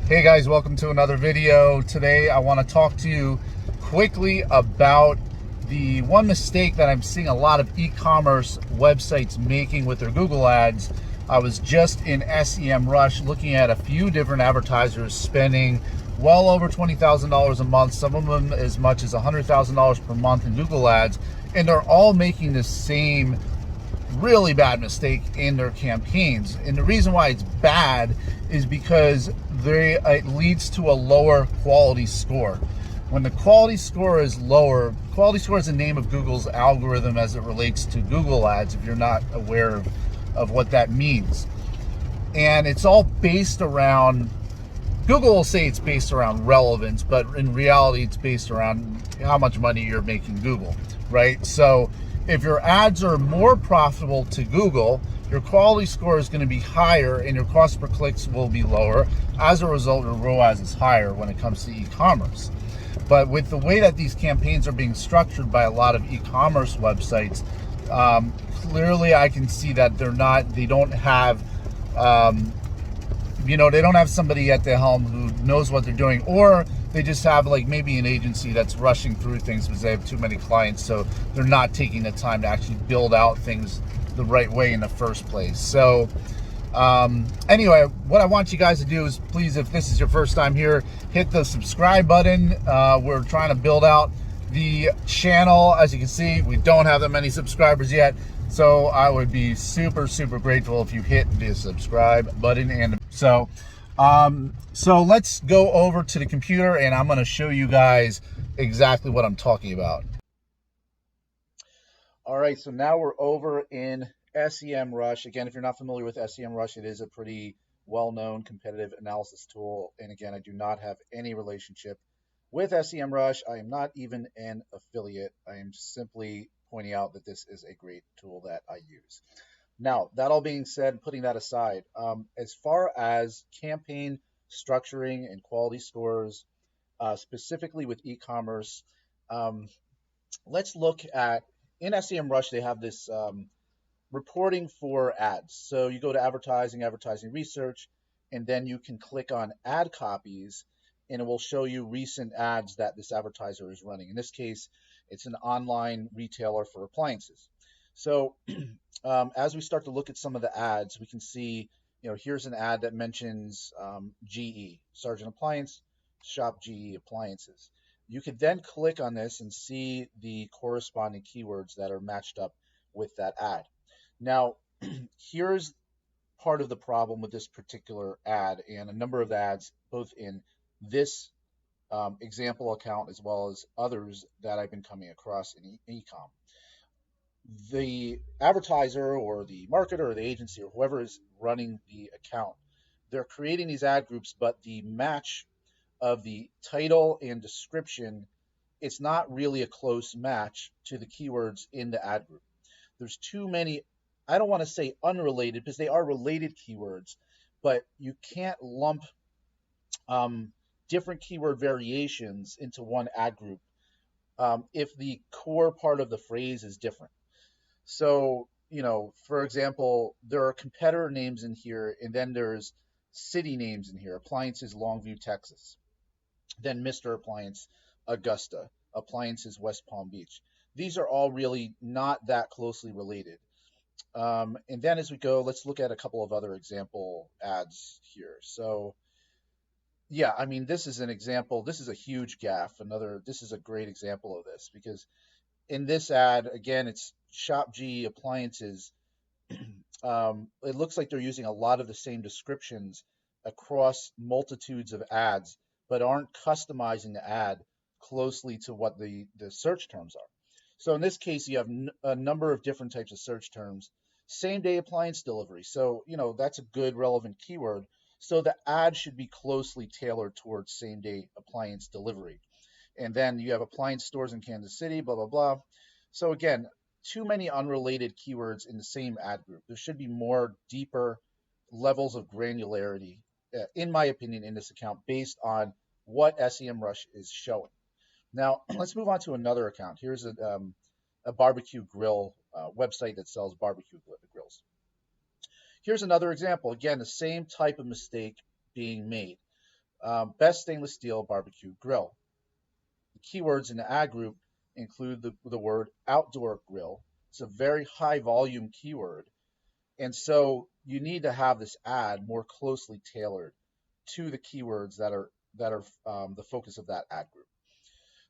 Hey guys, welcome to another video. Today I want to talk to you quickly about the one mistake that I'm seeing a lot of e-commerce websites making with their Google ads. I was just in SEMRush looking at a few different advertisers spending well over $20,000 a month, some of them as much as $100,000 per month in Google ads, and they're all making the same really bad mistake in their campaigns. And the reason why it's bad is because it leads to a lower quality score. When the quality score is lower, quality score is the name of Google's algorithm as it relates to Google ads, if you're not aware of what that means. And it's all based around, Google will say it's based around relevance, but in reality it's based around how much money you're making Google, right? So if your ads are more profitable to Google, your quality score is going to be higher and your cost per clicks will be lower. As a result, your ROAS is higher when it comes to e-commerce. But with the way that these campaigns are being structured by a lot of e-commerce websites, clearly I can see that they don't have somebody at the helm who knows what they're doing, or they just have like maybe an agency that's rushing through things because they have too many clients, so they're not taking the time to actually build out things the right way in the first place. So anyway, what I want you guys to do is, please, if this is your first time here, hit the subscribe button. We're trying to build out the channel. As you can see, we don't have that many subscribers yet, so I would be super grateful if you hit the subscribe button. And so let's go over to the computer and I'm going to show you guys exactly what I'm talking about. All right, so now we're over in SEMrush. Again, if you're not familiar with SEMrush, it is a pretty well-known competitive analysis tool. And again, I do not have any relationship with SEMrush. I am not even an affiliate. I am simply pointing out that this is a great tool that I use. Now, that all being said, putting that aside, as far as campaign structuring and quality scores, specifically with e-commerce, let's look at, in SEMrush, they have this reporting for ads. So you go to advertising research, and then you can click on ad copies, and it will show you recent ads that this advertiser is running. In this case, it's an online retailer for appliances. So as we start to look at some of the ads, we can see, here's an ad that mentions GE, Sargent Appliance, shop GE appliances. You could then click on this and see the corresponding keywords that are matched up with that ad. Now, here's part of the problem with this particular ad and a number of ads, both in this example account as well as others that I've been coming across in e-com. The advertiser or the marketer or the agency or whoever is running the account, they're creating these ad groups, but the match of the title and description, it's not really a close match to the keywords in the ad group. There's too many, I don't want to say unrelated because they are related keywords, but you can't lump different keyword variations into one ad group if the core part of the phrase is different. So, for example, there are competitor names in here, and then there's city names in here. Appliances, Longview, Texas. Then Mr. Appliance, Augusta. Appliances, West Palm Beach. These are all really not that closely related. And then as we go, let's look at a couple of other example ads here. So, yeah, I mean, this is an example. This is a huge gaffe. This is a great example of this, because in this ad, again, it's Shop GE Appliances. It looks like they're using a lot of the same descriptions across multitudes of ads, but aren't customizing the ad closely to what the search terms are. So in this case, you have a number of different types of search terms. Same day appliance delivery. So, that's a good relevant keyword. So the ad should be closely tailored towards same day appliance delivery. And then you have appliance stores in Kansas City, blah, blah, blah. So again, too many unrelated keywords in the same ad group. There should be more deeper levels of granularity, in my opinion, in this account based on what SEMrush is showing. Now, let's move on to another account. Here's a barbecue grill website that sells barbecue grills. Here's another example. Again, the same type of mistake being made. Best stainless steel barbecue grill. The keywords in the ad group include the word outdoor grill. It's a very high volume keyword. And so you need to have this ad more closely tailored to the keywords that are the focus of that ad group.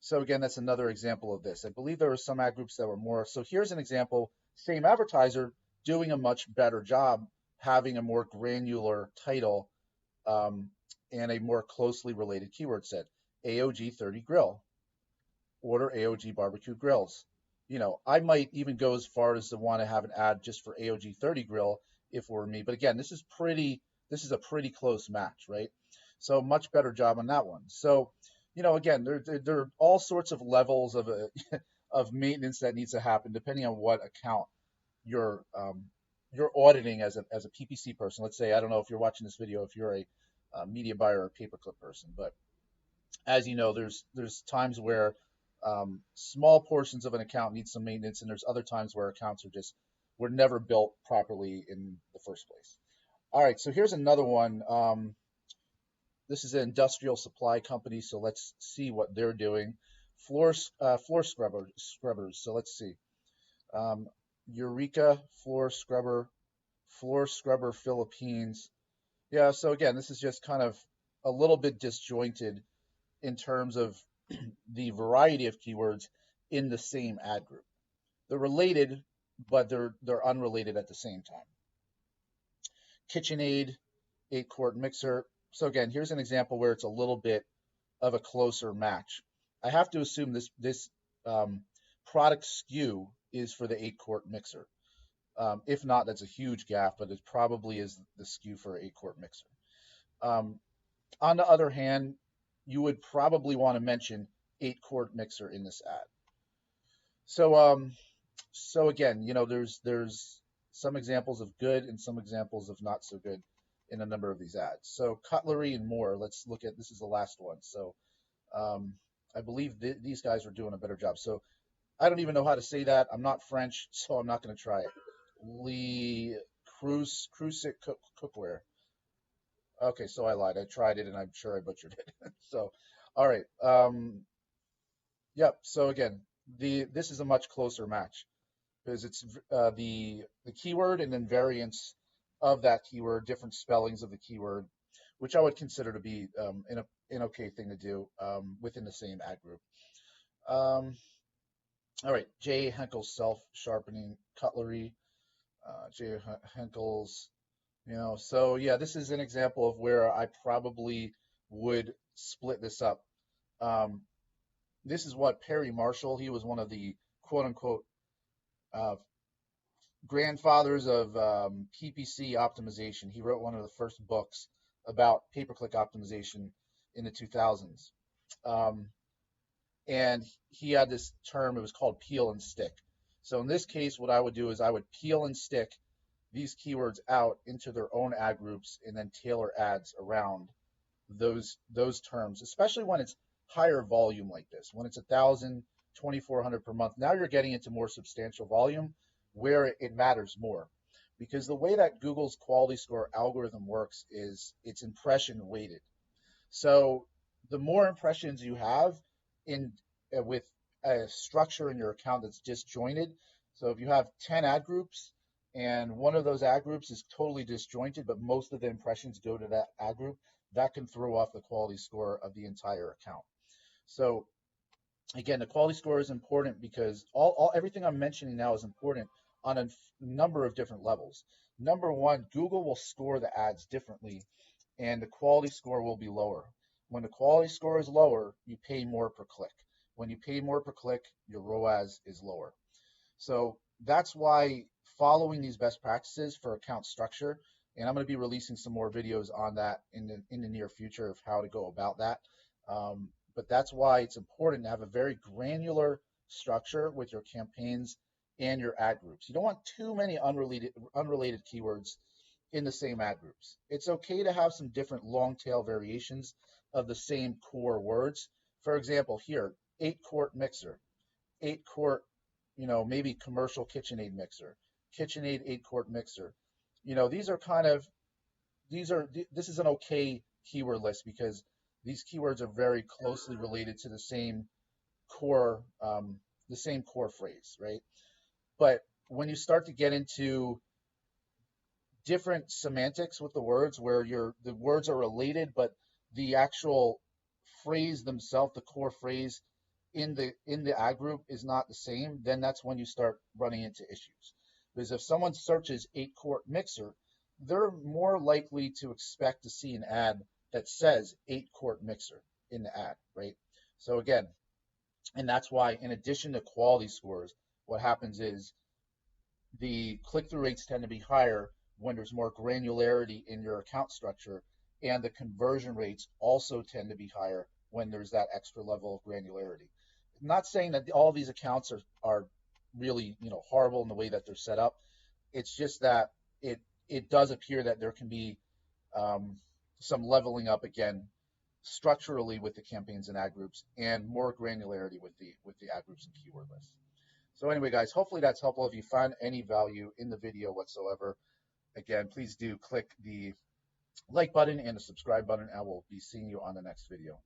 So again, that's another example of this. I believe there were some ad groups that were more. So here's an example, same advertiser doing a much better job, having a more granular title and a more closely related keyword set. AOG 30 grill, order AOG barbecue grills. I might even go as far as to want to have an ad just for AOG 30 grill if it were me. But again, this is a pretty close match, right? So much better job on that one. So, again, there are all sorts of levels of of maintenance that needs to happen depending on what account you're auditing as a PPC person. Let's say, I don't know if you're watching this video, if you're a media buyer or a pay-per-click person, but as you know, there's times where small portions of an account need some maintenance, and there's other times where accounts were never built properly in the first place. All right, so here's another one. This is an industrial supply company, so let's see what they're doing. Floor scrubbers. So let's see. Eureka floor scrubber Philippines. Yeah, so again, this is just kind of a little bit disjointed in terms of the variety of keywords in the same ad group. They're related, but they're unrelated at the same time. KitchenAid 8-quart mixer. So again, here's an example where it's a little bit of a closer match. I have to assume this product SKU is for the 8-quart mixer. If not, that's a huge gaffe, but it probably is the SKU for an 8-quart mixer. On the other hand, you would probably want to mention 8-quart mixer in this ad. So again, there's some examples of good and some examples of not so good in a number of these ads. So cutlery and more. Let's look at, this is the last one. So I believe these guys are doing a better job. So I don't even know how to say that. I'm not French, so I'm not going to try it. Le Crucic cookware. Okay, so I lied. I tried it, and I'm sure I butchered it. So, all right. Yep. So again, this is a much closer match because it's the keyword and then variants of that keyword, different spellings of the keyword, which I would consider to be an okay thing to do within the same ad group. All right, J. Henkel's self-sharpening cutlery. J. Henkel's, so yeah, this is an example of where I probably would split this up. This is what Perry Marshall, he was one of the quote-unquote grandfathers of PPC optimization. He wrote one of the first books about pay-per-click optimization in the 2000s. And he had this term, it was called peel and stick. So in this case, what I would do is I would peel and stick these keywords out into their own ad groups and then tailor ads around those terms, especially when it's higher volume like this. When it's 1,000, 2,400 per month, now you're getting into more substantial volume where it matters more. Because the way that Google's quality score algorithm works is it's impression weighted. So the more impressions you have with a structure in your account that's disjointed. So if you have 10 ad groups and one of those ad groups is totally disjointed, but most of the impressions go to that ad group, that can throw off the quality score of the entire account. So again, the quality score is important because everything I'm mentioning now is important on a number of different levels. Number one, Google will score the ads differently and the quality score will be lower. When the quality score is lower, you pay more per click. When you pay more per click, your ROAS is lower. So that's why following these best practices for account structure, and I'm going to be releasing some more videos on that in the near future of how to go about that. But that's why it's important to have a very granular structure with your campaigns and your ad groups. You don't want too many unrelated keywords in the same ad groups. It's okay to have some different long tail variations of the same core words. For example, here, 8-quart mixer, 8-quart, maybe commercial KitchenAid mixer, KitchenAid 8-quart mixer. This is an okay keyword list because these keywords are very closely related to the same core phrase, right? But when you start to get into different semantics with the words, where the words are related, but the actual phrase themselves, the core phrase in the ad group is not the same, then that's when you start running into issues. Because if someone searches 8-quart mixer, they're more likely to expect to see an ad that says 8-quart mixer in the ad, right? So again, and that's why, in addition to quality scores, what happens is the click-through rates tend to be higher when there's more granularity in your account structure, and the conversion rates also tend to be higher when there's that extra level of granularity. I'm not saying that all these accounts are really, horrible in the way that they're set up. It's just that it does appear that there can be um, some leveling up again structurally with the campaigns and ad groups, and more granularity with the ad groups and keyword lists. So anyway, guys, hopefully that's helpful. If you find any value in the video whatsoever, again, please do click the like button and the subscribe button, and we'll be seeing you on the next video.